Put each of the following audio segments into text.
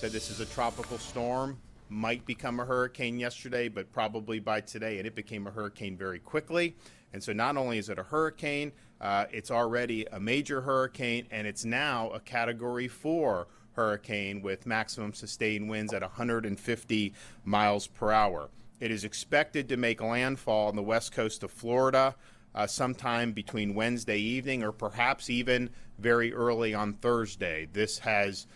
Said this is a tropical storm, might become a hurricane yesterday, but probably by today, and it became a hurricane very quickly. And so not only is it a hurricane, it's already a major hurricane, and it's now a Category 4 hurricane with maximum sustained winds at 150 miles per hour. It is expected to make landfall on the west coast of Florida sometime between Wednesday evening or perhaps even very early on Thursday. This has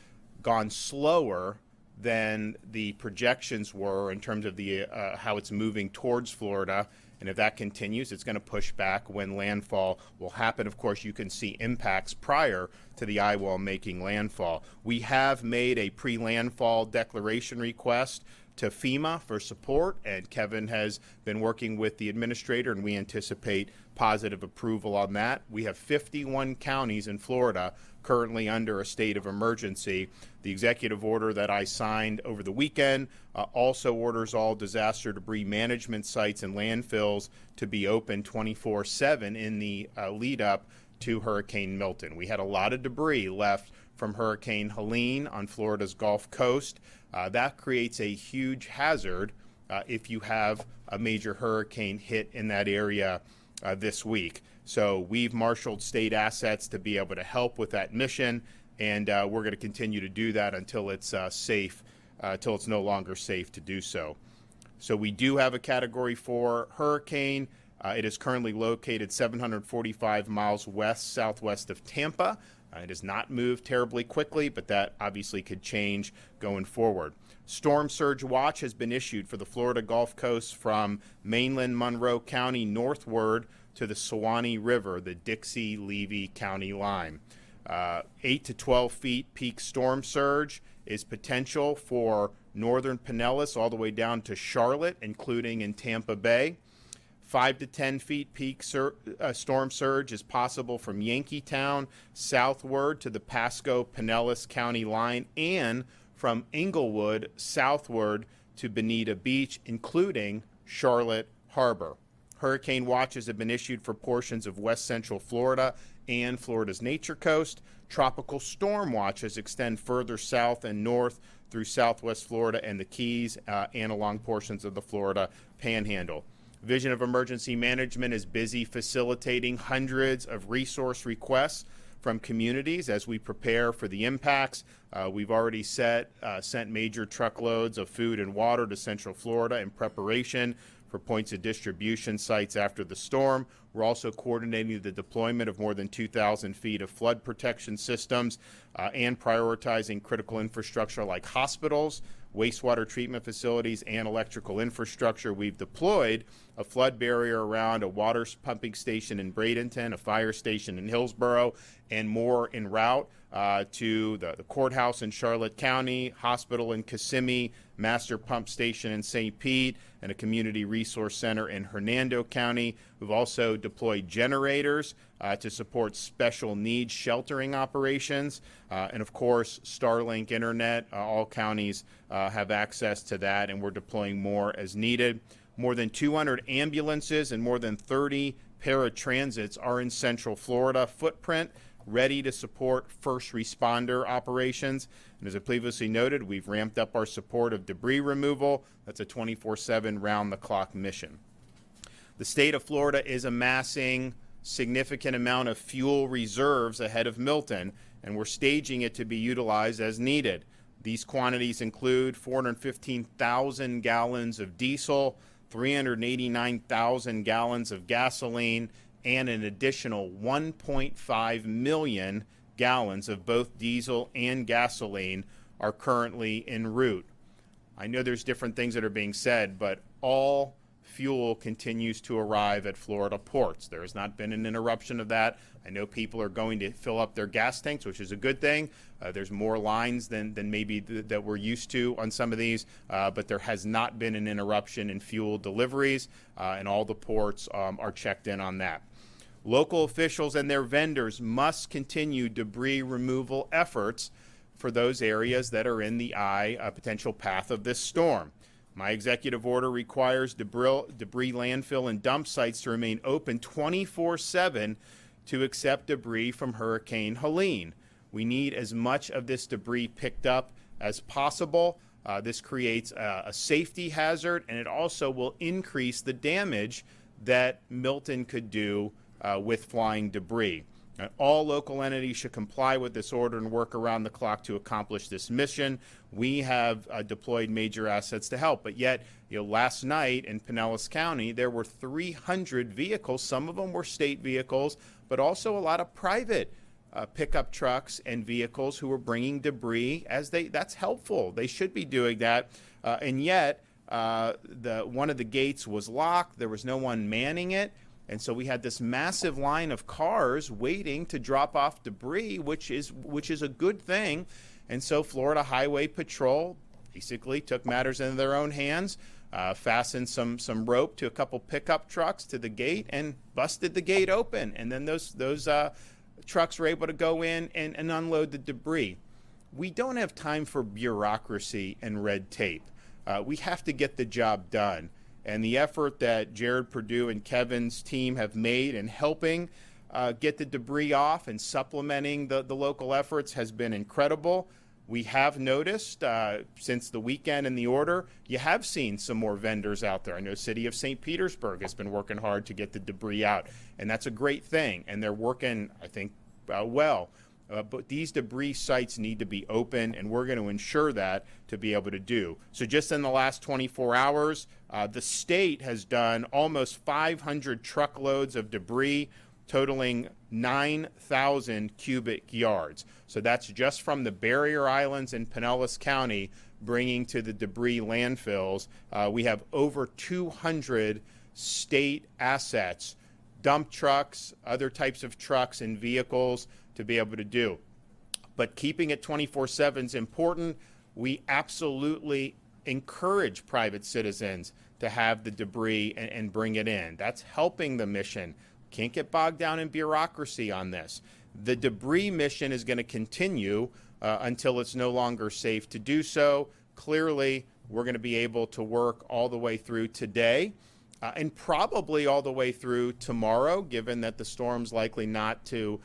gone slower than the projections were in terms of the how it's moving towards Florida. And if that continues, it's going to push back when landfall will happen. Of course, you can see impacts prior to the eye wall making landfall. We have made a pre-landfall declaration request to FEMA for support, and Kevin has been working with the administrator, and we anticipate positive approval on that. We have 51 counties in Florida currently under a state of emergency. The executive order that I signed over the weekend also orders all disaster debris management sites and landfills to be open 24/7 in the lead up to Hurricane Milton. We had a lot of debris left from Hurricane Helene on Florida's Gulf Coast. That creates a huge hazard if you have a major hurricane hit in that area this week. So we've marshaled state assets to be able to help with that mission, and we're going to continue to do that until it's safe, until it's no longer safe to do so. So we do have a Category 4 hurricane. It is currently located 745 miles southwest of Tampa. It has not moved terribly quickly, but that obviously could change going forward. Storm surge watch has been issued for the Florida Gulf Coast from mainland Monroe County northward to the Suwannee River, the Dixie-Levy County line. 8 to 12 feet peak storm surge is potential for northern Pinellas all the way down to Charlotte, including in Tampa Bay. 5 to 10 feet peak storm surge is possible from Yankeetown southward to the Pasco-Pinellas County line and from Inglewood southward to Bonita Beach, including Charlotte Harbor. Hurricane watches have been issued for portions of west central Florida and Florida's Nature Coast. Tropical storm watches extend further south and north through southwest Florida and the Keys and along portions of the Florida Panhandle. Division of Emergency Management is busy facilitating hundreds of resource requests from communities as we prepare for the impacts. We've already sent major truckloads of food and water to Central Florida in preparation for points of distribution sites after the storm. We're also coordinating the deployment of more than 2,000 feet of flood protection systems and prioritizing critical infrastructure like hospitals, wastewater treatment facilities, and electrical infrastructure. We've deployed a flood barrier around a water pumping station in Bradenton, a fire station in Hillsborough, and more en route to the courthouse in Charlotte County, hospital in Kissimmee, master pump station in St. Pete, and a community resource center in Hernando County. We've also deployed generators to support special needs sheltering operations. And of course, Starlink internet. All counties have access to that, and we're deploying more as needed. More than 200 ambulances and more than 30 paratransits are in Central Florida footprint, ready to support first responder operations. And as I previously noted, we've ramped up our support of debris removal. That's a 24/7 round-the-clock mission. The state of Florida is amassing significant amount of fuel reserves ahead of Milton, and we're staging it to be utilized as needed. These quantities include 415,000 gallons of diesel, 389,000 gallons of gasoline, and an additional 1.5 million gallons of both diesel and gasoline are currently en route. I know there's different things that are being said, but all fuel continues to arrive at Florida ports. There has not been an interruption of that. I know people are going to fill up their gas tanks, which is a good thing. There's more lines than maybe that we're used to on some of these, but there has not been an interruption in fuel deliveries, and all the ports are checked in on that. Local officials and their vendors must continue debris removal efforts for those areas that are in the potential path of this storm. My executive order requires debris landfill and dump sites to remain open 24/7 to accept debris from Hurricane Helene. We need as much of this debris picked up as possible. This creates a safety hazard, and it also will increase the damage that Milton could do with flying debris. All local entities should comply with this order and work around the clock to accomplish this mission. We have deployed major assets to help, but yet, last night in Pinellas County, there were 300 vehicles. Some of them were state vehicles, but also a lot of private pickup trucks and vehicles who were bringing debris. That's helpful. They should be doing that, and yet one of the gates was locked. There was no one manning it. And so we had this massive line of cars waiting to drop off debris, which is a good thing. And so Florida Highway Patrol basically took matters into their own hands, fastened some rope to a couple pickup trucks to the gate and busted the gate open. And then those trucks were able to go in and unload the debris. We don't have time for bureaucracy and red tape. We have to get the job done. And the effort that Jared Perdue and Kevin's team have made in helping get the debris off and supplementing the local efforts has been incredible. We have noticed since the weekend and the order, you have seen some more vendors out there. I know City of St. Petersburg has been working hard to get the debris out, and that's a great thing. And they're working, I think, well. But these debris sites need to be open, and we're going to ensure that to be able to do. So just in the last 24 hours, the state has done almost 500 truckloads of debris, totaling 9,000 cubic yards. So that's just from the barrier islands in Pinellas County bringing to the debris landfills. We have over 200 state assets, dump trucks, other types of trucks and vehicles to be able to do. But keeping it 24/7 is important. We absolutely encourage private citizens to have the debris and bring it in. That's helping the mission. Can't get bogged down in bureaucracy on this. The debris mission is going to continue until it's no longer safe to do so. Clearly, we're going to be able to work all the way through today and probably all the way through tomorrow, given that the storm's likely not to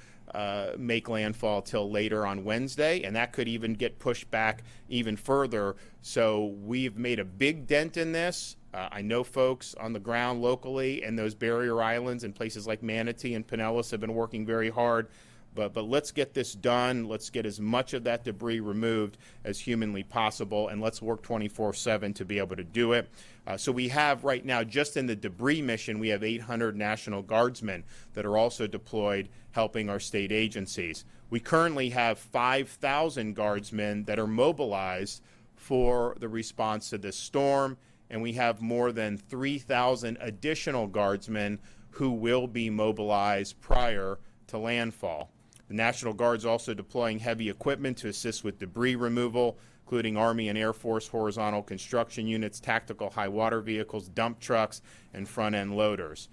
make landfall till later on Wednesday, and that could even get pushed back even further. So we've made a big dent in this. I know folks on the ground locally and those barrier islands and places like Manatee and Pinellas have been working very hard. But let's get this done. Let's get as much of that debris removed as humanly possible, and let's work 24/7 to be able to do it. So we have right now, just in the debris mission, we have 800 National Guardsmen that are also deployed helping our state agencies. We currently have 5,000 Guardsmen that are mobilized for the response to this storm, and we have more than 3,000 additional Guardsmen who will be mobilized prior to landfall. The National Guard's also deploying heavy equipment to assist with debris removal, including Army and Air Force horizontal construction units, tactical high water vehicles, dump trucks, and front-end loaders.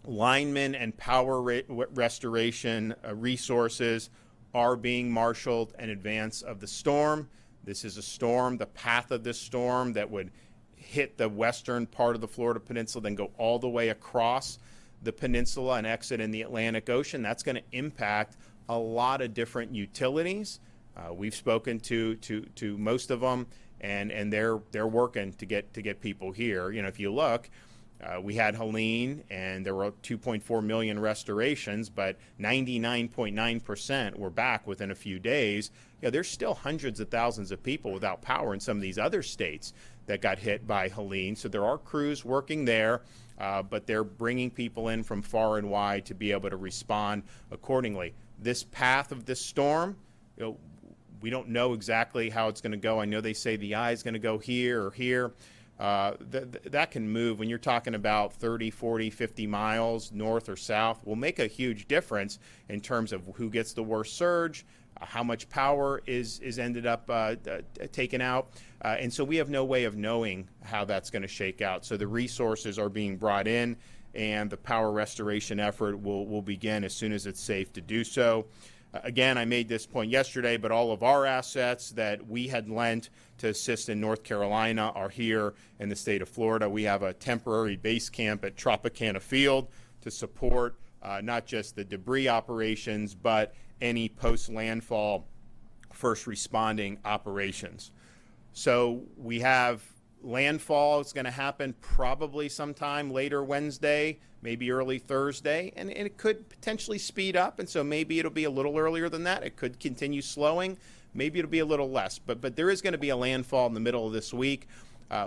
Linemen and power restoration resources are being marshaled in advance of the storm. This is a storm, the path of this storm that would hit the western part of the Florida Peninsula, then go all the way across the peninsula and exit in the Atlantic Ocean. That's going to impact a lot of different utilities. We've spoken to most of them, and they're working to get people here. If you look, we had Helene, and there were 2.4 million restorations, but 99.9% were back within a few days. There's still hundreds of thousands of people without power in some of these other states that got hit by Helene. So there are crews working there, but they're bringing people in from far and wide to be able to respond accordingly. This path of this storm, we don't know exactly how it's going to go. I know they say the eye is going to go here or here. That can move. When you're talking about 30, 40, 50 miles north or south, will make a huge difference in terms of who gets the worst surge, how much power is ended up taken out. And so we have no way of knowing how that's going to shake out. So the resources are being brought in, and the power restoration effort will begin as soon as it's safe to do so. Again, I made this point yesterday, but all of our assets that we had lent to assist in North Carolina are here in the state of Florida. We have a temporary base camp at Tropicana Field to support not just the debris operations, but any post-landfall first responding operations. So we have landfall. It's going to happen probably sometime later Wednesday, maybe early Thursday, and it could potentially speed up. And so maybe it'll be a little earlier than that. It could continue slowing. Maybe it'll be a little less. But there is going to be a landfall in the middle of this week.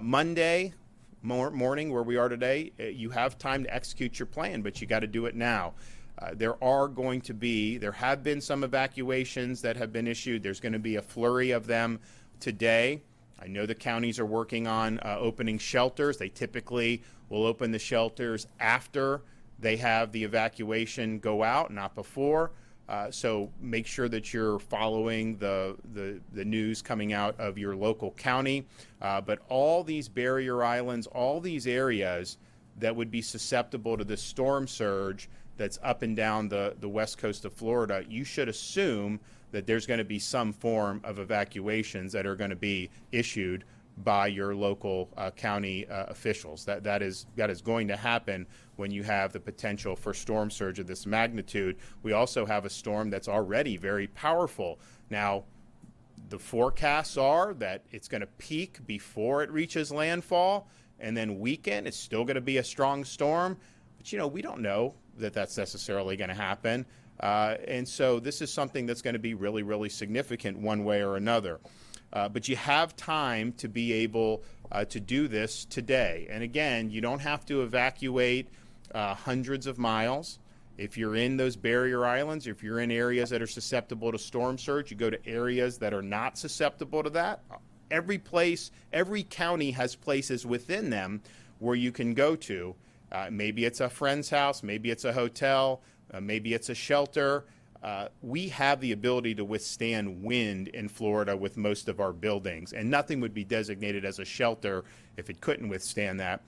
Monday morning, where we are today, you have time to execute your plan, but you got to do it now. There have been some evacuations that have been issued. There's going to be a flurry of them today. I know the counties are working on opening shelters. They typically will open the shelters after they have the evacuation go out, not before. So make sure that you're following the news coming out of your local county. But all these barrier islands, all these areas that would be susceptible to this storm surge that's up and down the west coast of Florida, you should assume that there's going to be some form of evacuations that are going to be issued by your local county officials. That is going to happen when you have the potential for storm surge of this magnitude. We also have a storm that's already very powerful. Now, the forecasts are that it's going to peak before it reaches landfall, and then weaken. It's still going to be a strong storm, but we don't know that that's necessarily going to happen. And so this is something that's going to be really, really significant one way or another. But you have time to be able to do this today. And again, you don't have to evacuate hundreds of miles. If you're in those barrier islands, if you're in areas that are susceptible to storm surge, you go to areas that are not susceptible to that. Every county has places within them where you can go to. Maybe it's a friend's house, maybe it's a hotel, maybe it's a shelter. We have the ability to withstand wind in Florida with most of our buildings, and nothing would be designated as a shelter if it couldn't withstand that.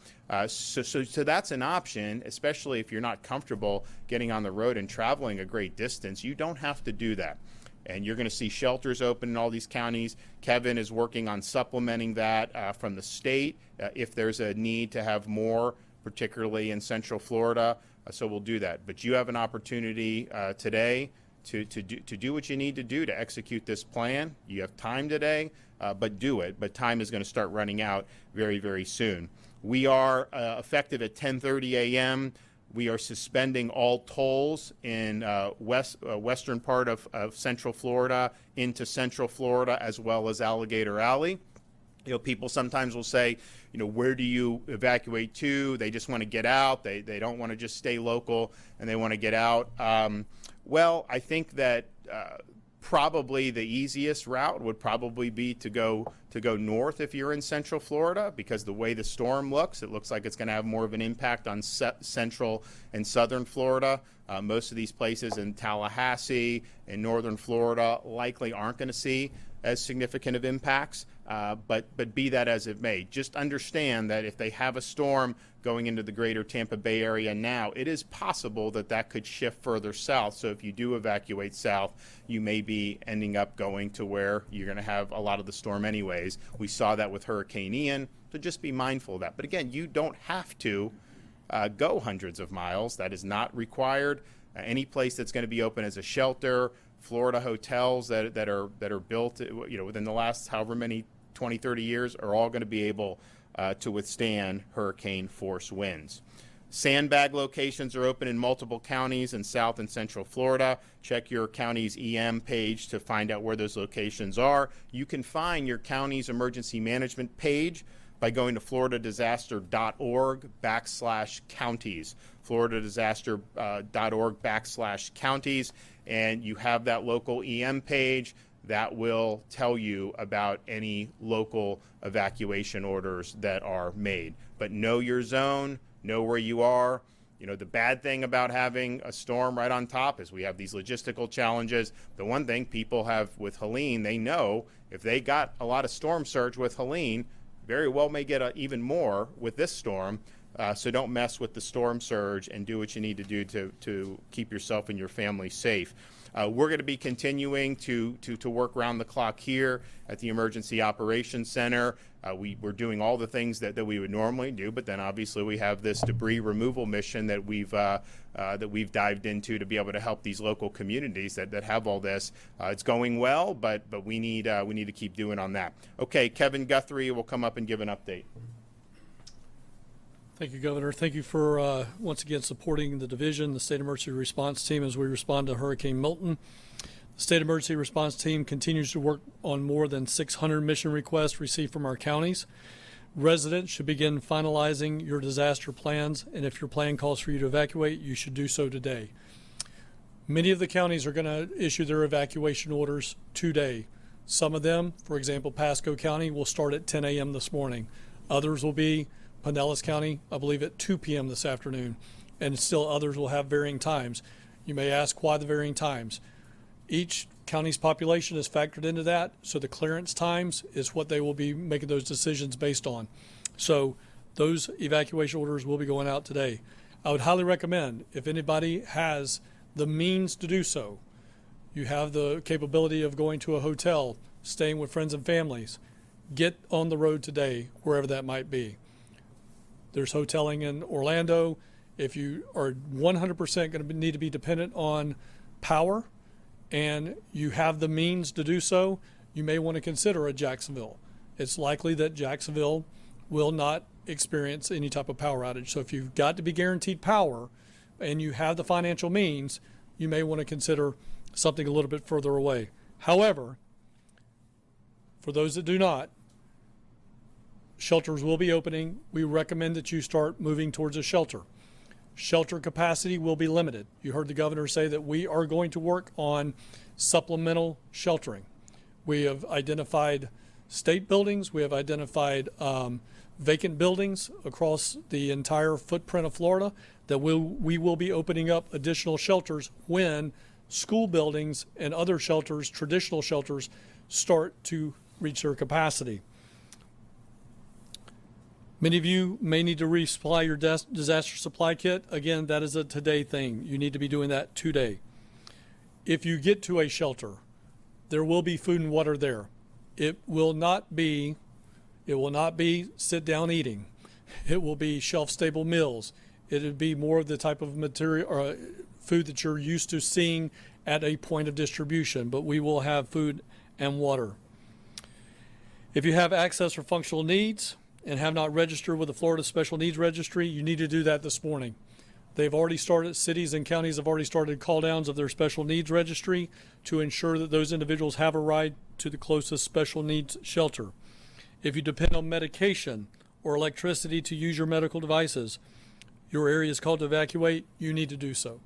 So that's an option, especially if you're not comfortable getting on the road and traveling a great distance. You don't have to do that. And you're going to see shelters open in all these counties. Kevin is working on supplementing that from the state if there's a need to have more, particularly in Central Florida. So we'll do that. But you have an opportunity today to do what you need to do to execute this plan. You have time today, but do it. But time is going to start running out very, very soon. We are effective at 10:30 a.m. We are suspending all tolls in western part of Central Florida into Central Florida, as well as Alligator Alley. People sometimes will say, where do you evacuate to? They just want to get out. They don't want to just stay local, and they want to get out. Well, I think that probably the easiest route would probably be to go north if you're in Central Florida, because the way the storm looks, it looks like it's going to have more of an impact on Central and Southern Florida. Most of these places in Tallahassee and Northern Florida likely aren't going to see as significant of impacts, but be that as it may, just understand that if they have a storm going into the greater Tampa Bay area now, it is possible that could shift further south. So if you do evacuate south, you may be ending up going to where you're going to have a lot of the storm anyways. We saw that with Hurricane Ian, so just be mindful of that. But again, you don't have to go hundreds of miles. That is not required. Any place that's going to be open as a shelter, Florida hotels that are built within the last however many 20, 30 years are all going to be able to withstand hurricane force winds. Sandbag locations are open in multiple counties in South and Central Florida. Check your county's EM page to find out where those locations are. You can find your county's emergency management page by going to floridadisaster.org/counties, floridadisaster.org/counties, and you have that local EM page that will tell you about any local evacuation orders that are made. But know your zone, know where you are. The bad thing about having a storm right on top is we have these logistical challenges. The one thing people have with Helene, they know if they got a lot of storm surge with Helene, very well may get even more with this storm. So don't mess with the storm surge and do what you need to do to keep yourself and your family safe. We're going to be continuing to work around the clock here at the Emergency Operations Center. We're doing all the things that we would normally do, but then obviously we have this debris removal mission that we've dived into to be able to help these local communities that have all this. It's going well, but we need to keep doing on that. Okay, Kevin Guthrie will come up and give an update. Thank you, Governor. Thank you for once again supporting the division, the State Emergency Response Team, as we respond to Hurricane Milton. The State Emergency Response Team continues to work on more than 600 mission requests received from our counties. Residents should begin finalizing your disaster plans, and if your plan calls for you to evacuate, you should do so today. Many of the counties are going to issue their evacuation orders today. Some of them, for example, Pasco County, will start at 10 a.m. this morning. Others will be Pinellas County, I believe, at 2 p.m. this afternoon, and still others will have varying times. You may ask why the varying times. Each county's population is factored into that, so the clearance times is what they will be making those decisions based on. So those evacuation orders will be going out today. I would highly recommend, if anybody has the means to do so, you have the capability of going to a hotel, staying with friends and families, get on the road today, wherever that might be. There's hoteling in Orlando. If you are 100% going to need to be dependent on power, and you have the means to do so, you may want to consider a Jacksonville. It's likely that Jacksonville will not experience any type of power outage. So if you've got to be guaranteed power and you have the financial means, you may want to consider something a little bit further away. However, for those that do not, shelters will be opening. We recommend that you start moving towards a shelter. Shelter capacity will be limited. You heard the governor say that we are going to work on supplemental sheltering. We have identified state buildings. We have identified vacant buildings across the entire footprint of Florida that we will be opening up additional shelters when school buildings and other shelters, traditional shelters, start to reach their capacity. Many of you may need to resupply your disaster supply kit. Again, that is a today thing. You need to be doing that today. If you get to a shelter, there will be food and water there. It will not be sit down eating. It will be shelf stable meals. It would be more of the type of material or food that you're used to seeing at a point of distribution, but we will have food and water. If you have access or functional needs and have not registered with the Florida Special Needs Registry, you need to do that this morning. They've already started, cities and counties have already started call downs of their special needs registry to ensure that those individuals have a ride to the closest special needs shelter. If you depend on medication or electricity to use your medical devices, your area is called to evacuate, you need to do so.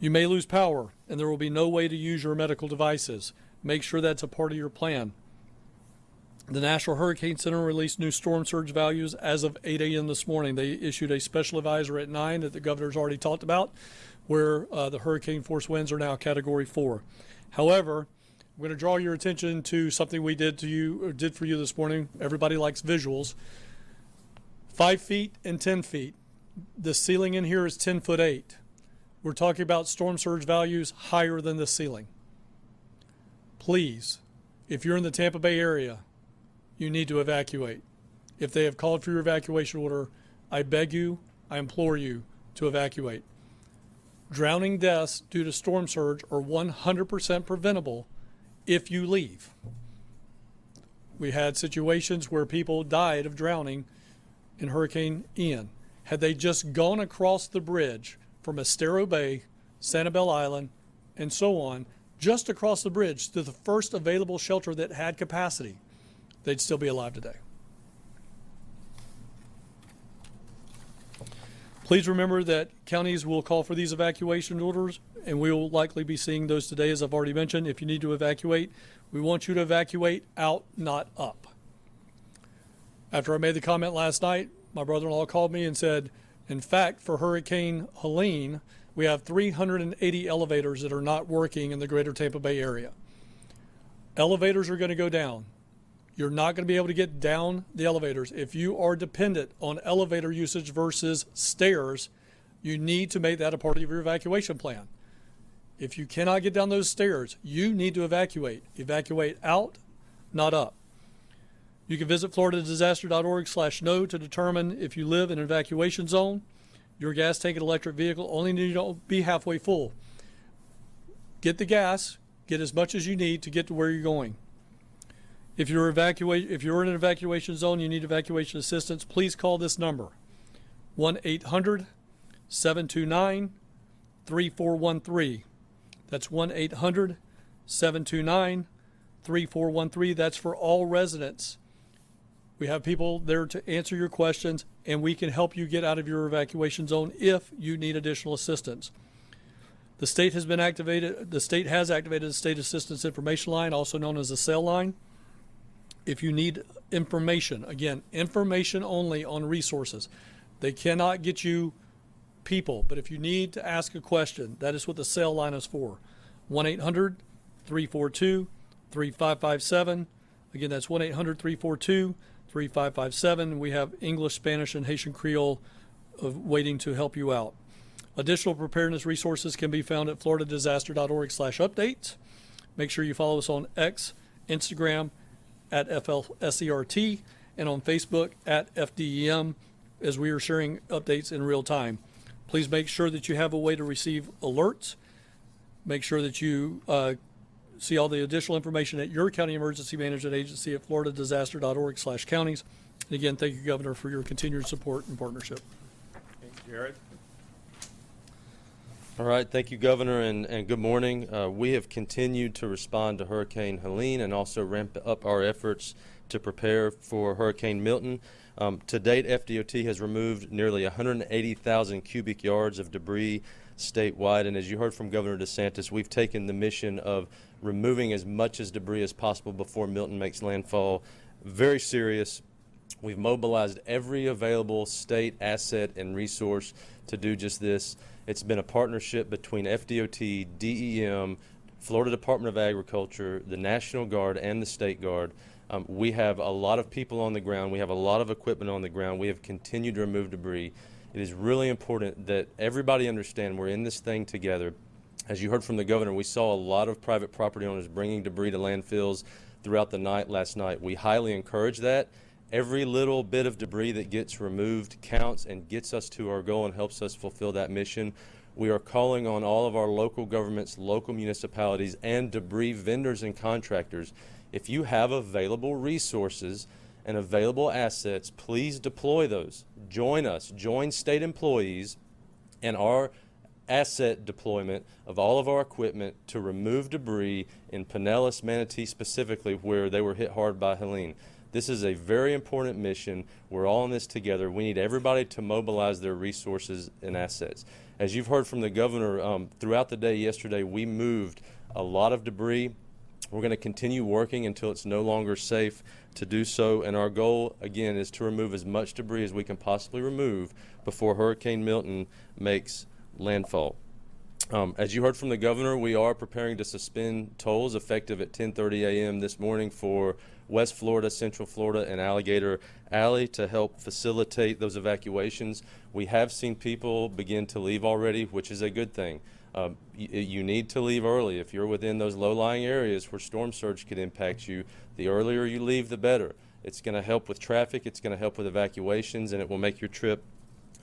You may lose power and there will be no way to use your medical devices. Make sure that's a part of your plan. The National Hurricane Center released new storm surge values as of 8 a.m. this morning. They issued a special advisory at 9 that the governor's already talked about, where the hurricane force winds are now Category 4. However, I'm going to draw your attention to something we did for you this morning. Everybody likes visuals. 5 feet and 10 feet. The ceiling in here is 10'8". We're talking about storm surge values higher than the ceiling. Please, if you're in the Tampa Bay area, you need to evacuate. If they have called for your evacuation order, I beg you, I implore you to evacuate. Drowning deaths due to storm surge are 100% preventable if you leave. We had situations where people died of drowning in Hurricane Ian. Had they just gone across the bridge from Estero Bay, Sanibel Island, and so on, just across the bridge to the first available shelter that had capacity, they'd still be alive today. Please remember that counties will call for these evacuation orders, and we will likely be seeing those today, as I've already mentioned. If you need to evacuate, we want you to evacuate out, not up. After I made the comment last night, my brother-in-law called me and said, in fact, for Hurricane Helene, we have 380 elevators that are not working in the greater Tampa Bay area. Elevators are going to go down. You're not going to be able to get down the elevators. If you are dependent on elevator usage versus stairs, you need to make that a part of your evacuation plan. If you cannot get down those stairs, you need to evacuate. Evacuate out, not up. You can visit floridadisaster.org/no to determine if you live in an evacuation zone. Your gas tank and electric vehicle only need to be halfway full. Get the gas, get as much as you need to get to where you're going. If you're in an evacuation zone, you need evacuation assistance, please call this number, 1-800-729-3413. That's 1-800-729-3413. That's for all residents. We have people there to answer your questions, and we can help you get out of your evacuation zone if you need additional assistance. The state has activated the State Assistance Information Line, also known as the SAIL line. If you need information, again, information only on resources. They cannot get you people, but if you need to ask a question, that is what the SAIL line is for. 1-800-342-3557. Again, that's 1-800-342-3557. We have English, Spanish, and Haitian Creole waiting to help you out. Additional preparedness resources can be found at floridadisaster.org/updates. Make sure you follow us on X, Instagram, at FLSERT, and on Facebook at FDEM, as we are sharing updates in real time. Please make sure that you have a way to receive alerts. Make sure that you see all the additional information at your county emergency management agency at floridadisaster.org/counties. And again, thank you, Governor, for your continued support and partnership. Thanks, Jared. All right, thank you, Governor, and good morning. We have continued to respond to Hurricane Helene and also ramp up our efforts to prepare for Hurricane Milton. To date, FDOT has removed nearly 180,000 cubic yards of debris statewide, and as you heard from Governor DeSantis, we've taken the mission of removing as much as debris as possible before Milton makes landfall very serious. We've mobilized every available state asset and resource to do just this. It's been a partnership between FDOT, DEM, Florida Department of Agriculture, the National Guard, and the State Guard. We have a lot of people on the ground. We have a lot of equipment on the ground. We have continued to remove debris. It is really important that everybody understand we're in this thing together. As you heard from the governor, we saw a lot of private property owners bringing debris to landfills throughout the night last night. We highly encourage that. Every little bit of debris that gets removed counts and gets us to our goal and helps us fulfill that mission. We are calling on all of our local governments, local municipalities, and debris vendors and contractors. If you have available resources and available assets, please deploy those. Join us, join state employees and our asset deployment of all of our equipment to remove debris in Pinellas, Manatee specifically, where they were hit hard by Helene. This is a very important mission. We're all in this together. We need everybody to mobilize their resources and assets. As you've heard from the governor, throughout the day yesterday, we moved a lot of debris. We're going to continue working until it's no longer safe to do so. And our goal, again, is to remove as much debris as we can possibly remove before Hurricane Milton makes landfall. As you heard from the governor, we are preparing to suspend tolls effective at 10:30 a.m. this morning for West Florida, Central Florida, and Alligator Alley to help facilitate those evacuations. We have seen people begin to leave already, which is a good thing. You need to leave early. If you're within those low-lying areas where storm surge could impact you, the earlier you leave, the better. It's going to help with traffic, it's going to help with evacuations, and it will make your trip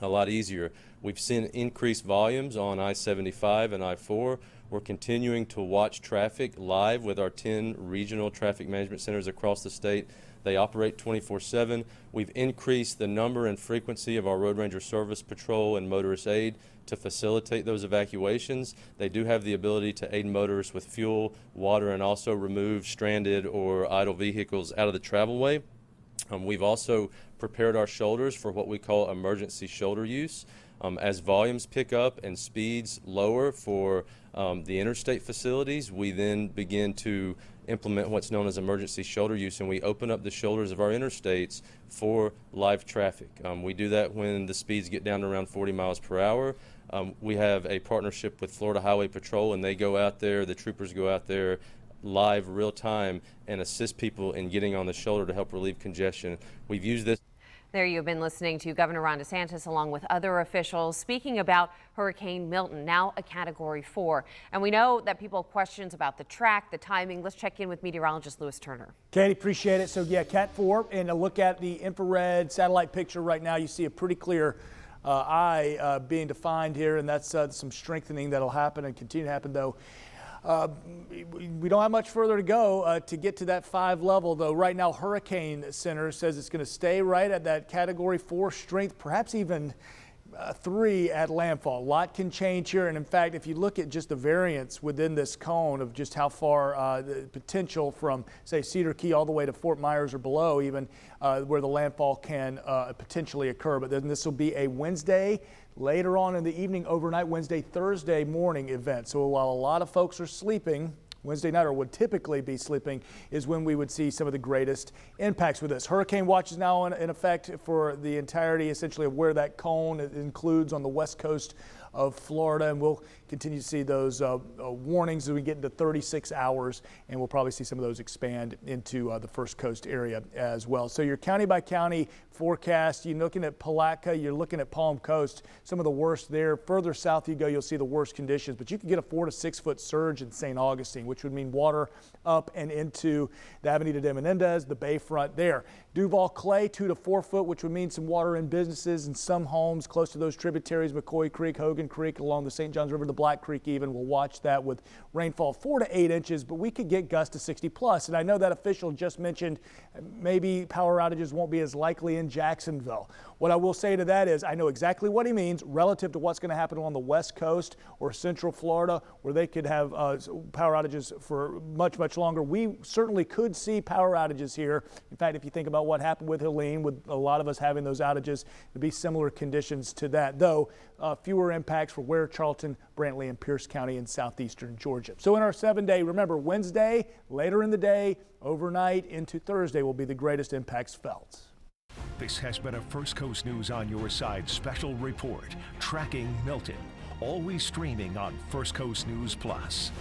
a lot easier. We've seen increased volumes on I-75 and I-4. We're continuing to watch traffic live with our 10 regional traffic management centers across the state. They operate 24/7. We've increased the number and frequency of our Road Ranger Service Patrol and Motorist Aid to facilitate those evacuations. They do have the ability to aid motorists with fuel, water, and also remove stranded or idle vehicles out of the travelway. We've also prepared our shoulders for what we call emergency shoulder use. As volumes pick up and speeds lower for the interstate facilities, we then begin to implement what's known as emergency shoulder use, and we open up the shoulders of our interstates for live traffic. We do that when the speeds get down to around 40 miles per hour. We have a partnership with Florida Highway Patrol, and they go out there, the troopers go out there live real time and assist people in getting on the shoulder to help relieve congestion. We've used this. There you've been listening to Governor Ron DeSantis along with other officials speaking about Hurricane Milton, now a Category 4. And we know that people have questions about the track, the timing. Let's check in with meteorologist Lewis Turner. Katie, appreciate it. So yeah, Cat 4, and a look at the infrared satellite picture right now. You see a pretty clear eye being defined here, and that's some strengthening that'll happen and continue to happen, though. We don't have much further to go to get to that 5 level, though. Right now, Hurricane Center says it's going to stay right at that Category 4 strength, perhaps even 3 at landfall. A lot can change here, and in fact, if you look at just the variance within this cone of just how far the potential from, say, Cedar Key all the way to Fort Myers or below, even where the landfall can potentially occur. But then this will be a Wednesday, later on in the evening, overnight, Wednesday, Thursday morning event. So while a lot of folks are sleeping, Wednesday night, or would typically be sleeping, is when we would see some of the greatest impacts with this. Hurricane watch is now in effect for the entirety, essentially, of where that cone includes on the west coast of Florida, and we'll continue to see those warnings as we get into 36 hours, and we'll probably see some of those expand into the first coast area as well. So your county by county forecast, you're looking at Palatka, you're looking at Palm Coast, some of the worst there. Further south you go, you'll see the worst conditions, but you can get a 4 to 6 foot surge in St. Augustine, which would mean water up and into the Avenida de Menendez, the bayfront there. Duval Clay, 2 to 4 foot, which would mean some water in businesses and some homes close to those tributaries, McCoy Creek, Hogan Creek, along the St. Johns River, the Black Creek even. We'll watch that with rainfall 4 to 8 inches, but we could get gusts to 60 plus. And I know that official just mentioned maybe power outages won't be as likely in Jacksonville. What I will say to that is I know exactly what he means relative to what's going to happen along the west coast or central Florida, where they could have power outages for much, much longer. We certainly could see power outages here. In fact, if you think about what happened with Helene, with a lot of us having those outages, it'd be similar conditions to that, though fewer impacts for Ware, Charlton, Brantley, and Pierce County in southeastern Georgia. So in our 7-day, remember, Wednesday, later in the day, overnight into Thursday will be the greatest impacts felt. This has been a First Coast News on Your Side special report, Tracking Milton, always streaming on First Coast News Plus.